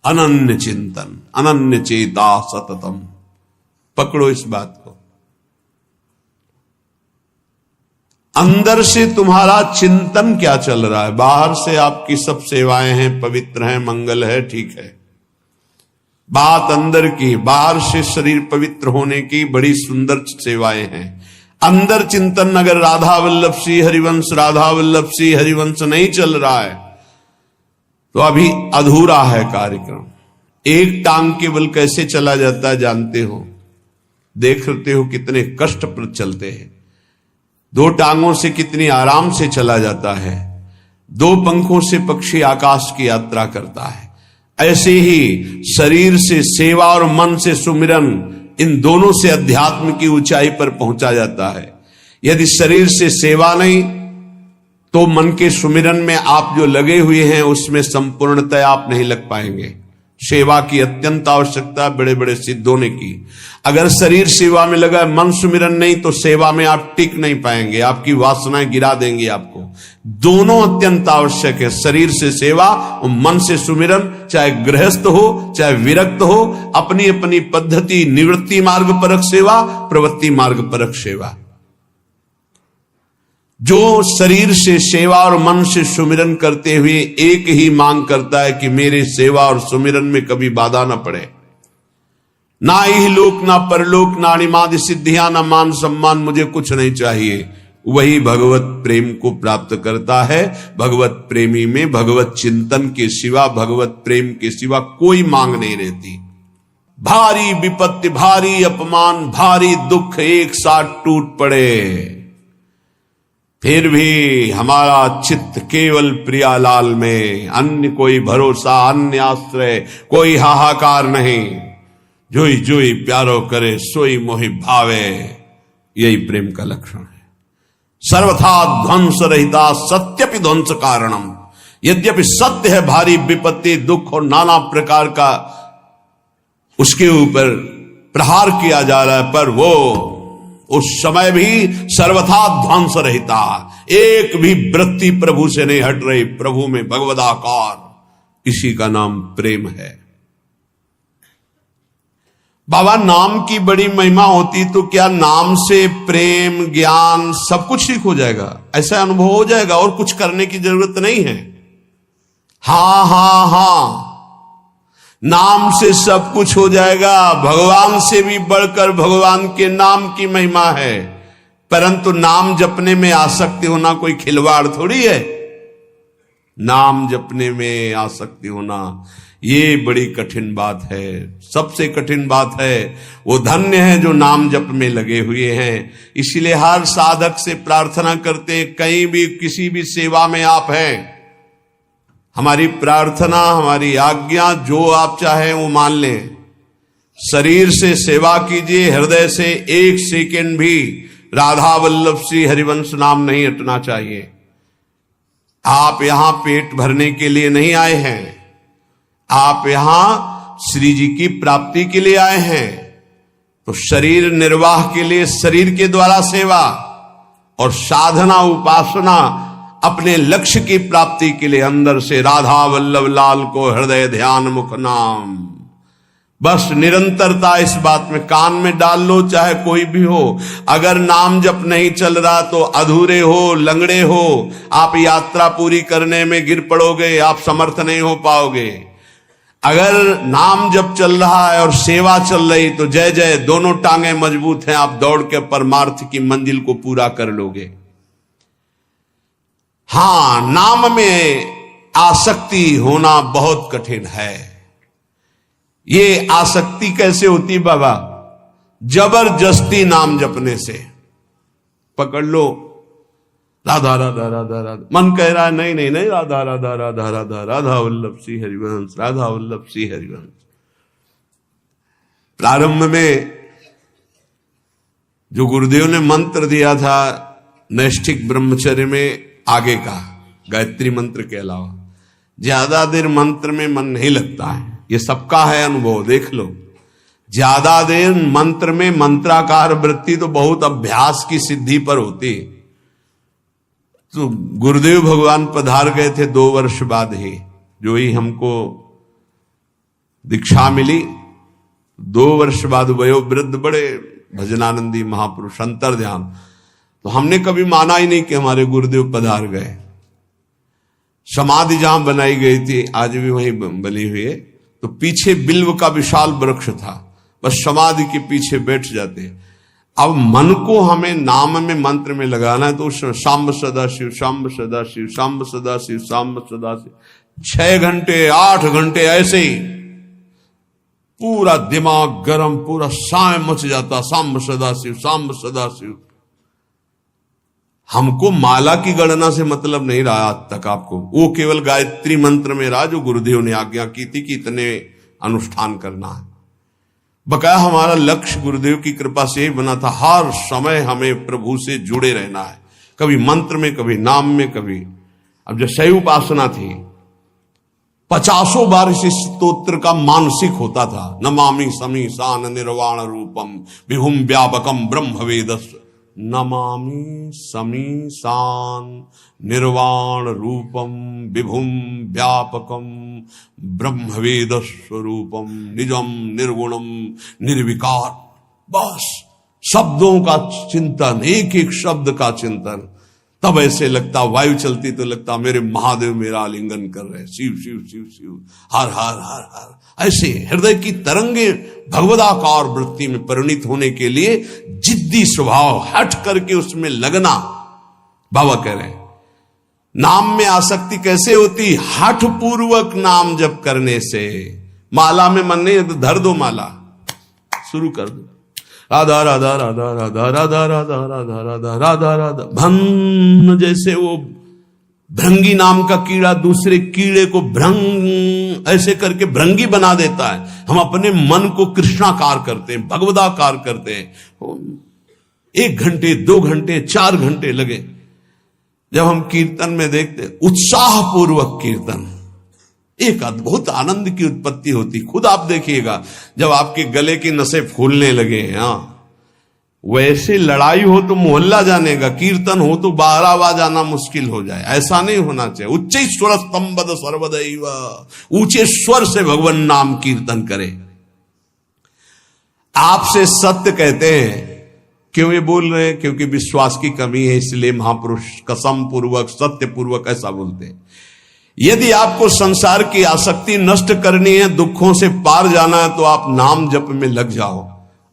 अनन्य चिंतन, अनन्य चेता सततम। पकड़ो इस बात को। अंदर से तुम्हारा चिंतन क्या चल रहा है? बाहर से आपकी सब सेवाएं हैं, पवित्र हैं, मंगल है, ठीक है। बात अंदर की, बाहर से शरीर पवित्र होने की बड़ी सुंदर सेवाएं हैं। अंदर चिंतन अगर राधा वल्लभ श्री हरिवंश, राधा वल्लभ श्री हरिवंश नहीं चल रहा है तो अभी अधूरा है कार्यक्रम। एक टांग केवल कैसे चला जाता है जानते हो? देखते हो कितने कष्ट पर चलते हैं। दो टांगों से कितनी आराम से चला जाता है। दो पंखों से पक्षी आकाश की यात्रा करता है। ऐसे ही शरीर से सेवा और मन से सुमिरन, इन दोनों से अध्यात्म की ऊंचाई पर पहुंचा जाता है। यदि शरीर से सेवा नहीं तो मन के सुमिरन में आप जो लगे हुए हैं उसमें संपूर्णतः आप नहीं लग पाएंगे। सेवा की अत्यंत आवश्यकता बड़े बड़े सिद्धों ने की। अगर शरीर सेवा में लगा, मन सुमिरन नहीं, तो सेवा में आप टिक नहीं पाएंगे, आपकी वासनाएं गिरा देंगी आपको। दोनों अत्यंत आवश्यक है, शरीर से सेवा और मन से सुमिरन। चाहे गृहस्थ हो चाहे विरक्त हो, अपनी अपनी पद्धति, निवृत्ति मार्ग परक सेवा, प्रवृत्ति मार्ग परक सेवा। जो शरीर से सेवा और मन से सुमिरन करते हुए एक ही मांग करता है कि मेरे सेवा और सुमिरन में कभी बाधा न पड़े, ना ही लोक ना परलोक ना अणिमादि सिद्धियां ना मान सम्मान, मुझे कुछ नहीं चाहिए, वही भगवत प्रेम को प्राप्त करता है। भगवत प्रेमी में भगवत चिंतन के सिवा, भगवत प्रेम के सिवा कोई मांग नहीं रहती। भारी विपत्ति, भारी अपमान, भारी दुख एक साथ टूट पड़े, फिर भी हमारा चित्त केवल प्रियालाल में, अन्य कोई भरोसा, अन्य आश्रय, कोई हाहाकार नहीं। जोई जोई प्यारो करे सोई मोहि भावे, यही प्रेम का लक्षण है। सर्वथा ध्वंस रहिता सत्यपि ध्वंस कारणम। यद्यपि सत्य है भारी विपत्ति, दुख और नाना प्रकार का उसके ऊपर प्रहार किया जा रहा है, पर वो उस समय भी सर्वथा ध्वंस रहता, एक भी वृत्ति प्रभु से नहीं हट रही। प्रभु में भगवदाकार, इसी का नाम प्रेम है। बाबा, नाम की बड़ी महिमा होती तो क्या नाम से प्रेम, ज्ञान सब कुछ ठीक हो जाएगा? ऐसा अनुभव हो जाएगा और कुछ करने की जरूरत नहीं है। हाँ हाँ हाँ, नाम से सब कुछ हो जाएगा। भगवान से भी बढ़कर भगवान के नाम की महिमा है, परंतु नाम जपने में आसक्ति होना कोई खिलवाड़ थोड़ी है। नाम जपने में आसक्ति होना ये बड़ी कठिन बात है। सबसे कठिन बात है, वो धन्य है जो नाम जप में लगे हुए हैं। इसीलिए हर साधक से प्रार्थना करते, कहीं भी किसी भी सेवा में आप हैं, हमारी प्रार्थना, हमारी आज्ञा, जो आप चाहें वो मान लें। शरीर से सेवा कीजिए, हृदय से एक सेकंड भी राधा वल्लभ श्री हरिवंश नाम नहीं हटना चाहिए। आप यहां पेट भरने के लिए नहीं आए हैं, आप यहां श्री जी की प्राप्ति के लिए आए हैं। तो शरीर निर्वाह के लिए शरीर के द्वारा सेवा और साधना, उपासना अपने लक्ष्य की प्राप्ति के लिए अंदर से राधा वल्लभ लाल को हृदय ध्यान मुख नाम। बस निरंतरता इस बात में कान में डाल लो, चाहे कोई भी हो। अगर नाम जप नहीं चल रहा तो अधूरे हो, लंगड़े हो, आप यात्रा पूरी करने में गिर पड़ोगे, आप समर्थ नहीं हो पाओगे। अगर नाम जप चल रहा है और सेवा चल रही तो जय जय, दोनों टांगे मजबूत हैं, आप दौड़ के परमार्थ की मंजिल को पूरा कर लोगे। हां, नाम में आसक्ति होना बहुत कठिन है। ये आसक्ति कैसे होती बाबा? जबरदस्ती नाम जपने से। पकड़ लो, राधा राधा राधा राधा, मन कह रहा है नहीं नहीं नहीं, राधा राधा राधा राधा, राधा वल्लभ श्री हरिवंश, राधा वल्लभ श्री हरिवंश। प्रारंभ में जो गुरुदेव ने मंत्र दिया था नैष्ठिक ब्रह्मचर्य में, आगे का गायत्री मंत्र के अलावा ज्यादा देर मंत्र में मन नहीं लगता है। ये सबका है अनुभव, देख लो। ज्यादा देर मंत्र में मंत्राकार वृत्ति तो बहुत अभ्यास की सिद्धि पर होती। तो गुरुदेव भगवान पधार गए थे 2 वर्ष बाद ही, जो ही हमको दीक्षा मिली। 2 वर्ष बाद वयोवृद्ध बड़े भजनानंदी महापुरुष अंतर ध्यान। तो हमने कभी माना ही नहीं कि हमारे गुरुदेव पधार गए। समाधि जहां बनाई गई थी आज भी वहीं बनी हुई है। तो पीछे बिल्व का विशाल वृक्ष था, बस समाधि के पीछे बैठ जाते। अब मन को हमें नाम में मंत्र में लगाना है, तो उस शाम्ब सदा शिव, शाम्ब सदा शिव, शाम्ब सदा शिव, शाम्ब सदा शिव 6 घंटे 8 घंटे ऐसे ही पूरा दिमाग गरम, पूरा साय मच जाता, शाम्ब सदा शिव, शाम्ब सदा शिव। हमको माला की गणना से मतलब नहीं रहा आज तक आपको, वो केवल गायत्री मंत्र में रहा जो गुरुदेव ने आज्ञा की थी कि इतने अनुष्ठान करना है। बकाया हमारा लक्ष्य गुरुदेव की कृपा से ही बना था, हर समय हमें प्रभु से जुड़े रहना है, कभी मंत्र में, कभी नाम में, कभी। अब जो शैव उपासना थी 50 बार इस स्तोत्र का मानसिक होता था। नमामि समीसान निर्वाण रूपम विभुम व्यापकम ब्रह्म वेदस। नमामि समीसान निर्वाण रूपम विभुम व्यापकम ब्रह्मवेद स्वरूपम निजम निर्गुणम निर्विकार। बस शब्दों का चिंतन, एक एक शब्द का चिंतन। तब ऐसे लगता, वायु चलती तो लगता मेरे महादेव मेरा आलिंगन कर रहे, शिव शिव शिव शिव, हर हर हर हर। ऐसे हृदय की तरंगे भगवदाकार वृत्ति में परिणित होने के लिए जिद्दी स्वभाव, हट करके उसमें लगना। बाबा कह रहे हैं नाम में आसक्ति कैसे होती? हठ पूर्वक नाम जप करने से। माला में मन नहीं है तो धर दो, माला शुरू कर दो, राधा राधा राधा राधा राधा राधा राधा राधा राधा राधा। भंग जैसे वो भृंगी नाम का कीड़ा दूसरे कीड़े को भ्रंग ऐसे करके भृंगी बना देता है। हम अपने मन को कृष्णाकार करते हैं, भगवदाकार करते हैं। 1 घंटे 2 घंटे 4 घंटे लगे। जब हम कीर्तन में देखते उत्साह पूर्वक कीर्तन, एक अद्भुत आनंद की उत्पत्ति होती। खुद आप देखिएगा जब आपके गले की नसें फूलने लगे, हाँ वैसे लड़ाई हो तो मोहल्ला जाने का, कीर्तन हो तो 12वां जाना मुश्किल हो जाए। ऐसा नहीं होना चाहिए। उच्च स्वर स्तंभद सर्वदैव, ऊंचे स्वर से भगवान नाम कीर्तन करे। आपसे सत्य कहते हैं। क्यों ये बोल रहे हैं? क्योंकि विश्वास की कमी है, इसलिए महापुरुष कसम पूर्वक सत्य पूर्वक ऐसा बोलते हैं। यदि आपको संसार की आसक्ति नष्ट करनी है, दुखों से पार जाना है, तो आप नाम जप में लग जाओ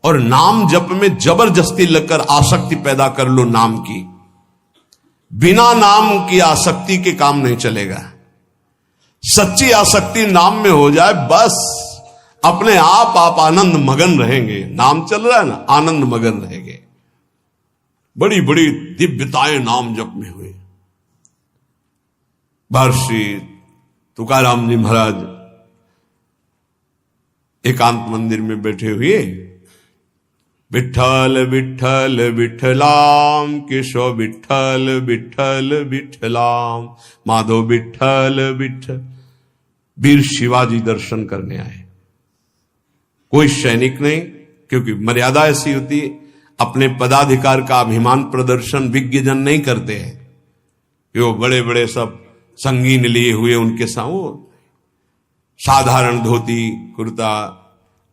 और नाम जप में जबरदस्ती लगकर आसक्ति पैदा कर लो नाम की। बिना नाम की आसक्ति के काम नहीं चलेगा। सच्ची आसक्ति नाम में हो जाए, बस अपने आप आनंद मगन रहेंगे। नाम चल रहा है ना, आनंद मगन रहेंगे। बड़ी बड़ी दिव्यताएं नाम जप में हुई। महर्षि तुकाराम जी महाराज एकांत मंदिर में बैठे हुए, विठ्ठल विठ्ठल विठ्ठलाम, केशव विठ्ठल विठ्ठल विठ्ठलाम, माधव विठ्ठल विठ्ठल। वीर शिवाजी दर्शन करने आए। कोई सैनिक नहीं, क्योंकि मर्यादा ऐसी होती, अपने पदाधिकार का अभिमान प्रदर्शन विज्ञजन नहीं करते हैं कि वो बड़े बड़े सब संगीन लिए हुए उनके साथ, वो साधारण धोती कुर्ता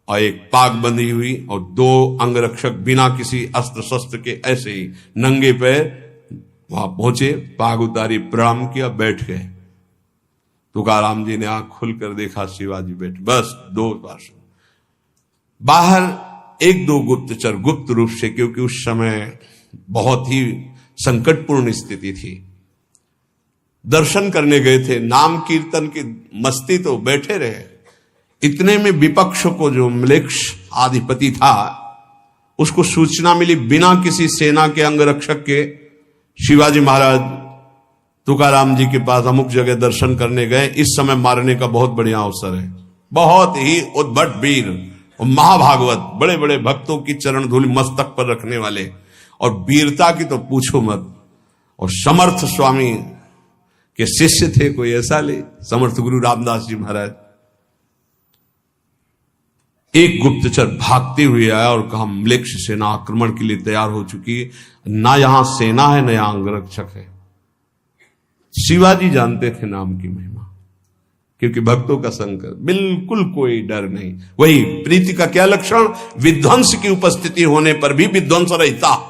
और एक पाग बंधी हुई और 2 अंगरक्षक बिना किसी अस्त्र शस्त्र के ऐसे ही नंगे पैर वहां पहुंचे, पाग उतारी, प्रणाम किया, बैठ गए। तुकाराम जी ने आंख खुलकर देखा, शिवाजी बैठे। बस 2 पास बाहर 1-2 गुप्तचर गुप्त रूप से, क्योंकि उस समय बहुत ही संकटपूर्ण स्थिति थी, दर्शन करने गए थे। नाम कीर्तन की मस्ती तो बैठे रहे। इतने में विपक्ष को जो म्लेच्छ आधिपति था, उसको सूचना मिली, बिना किसी सेना के अंगरक्षक के शिवाजी महाराज तुकाराम जी के पास अमुक जगह दर्शन करने गए। इस समय मारने का बहुत बढ़िया अवसर है। बहुत ही उद्भट वीर और महाभागवत, बड़े बड़े भक्तों की चरण धूलि मस्तक पर रखने वाले, और वीरता की तो पूछो मत। और समर्थ स्वामी के शिष्य थे, कोई ऐसा ले, समर्थ गुरु रामदास जी महाराज। एक गुप्तचर भागते हुए आया और कहा, म्लेच्छ सेना आक्रमण के लिए तैयार हो चुकी है, ना यहां सेना है ना यहां अंगरक्षक है। शिवाजी जानते थे नाम की महिमा, क्योंकि भक्तों का संग कर, बिल्कुल कोई डर नहीं। वही प्रीति का क्या लक्षण, विध्वंस की उपस्थिति होने पर भी विध्वंस रहता।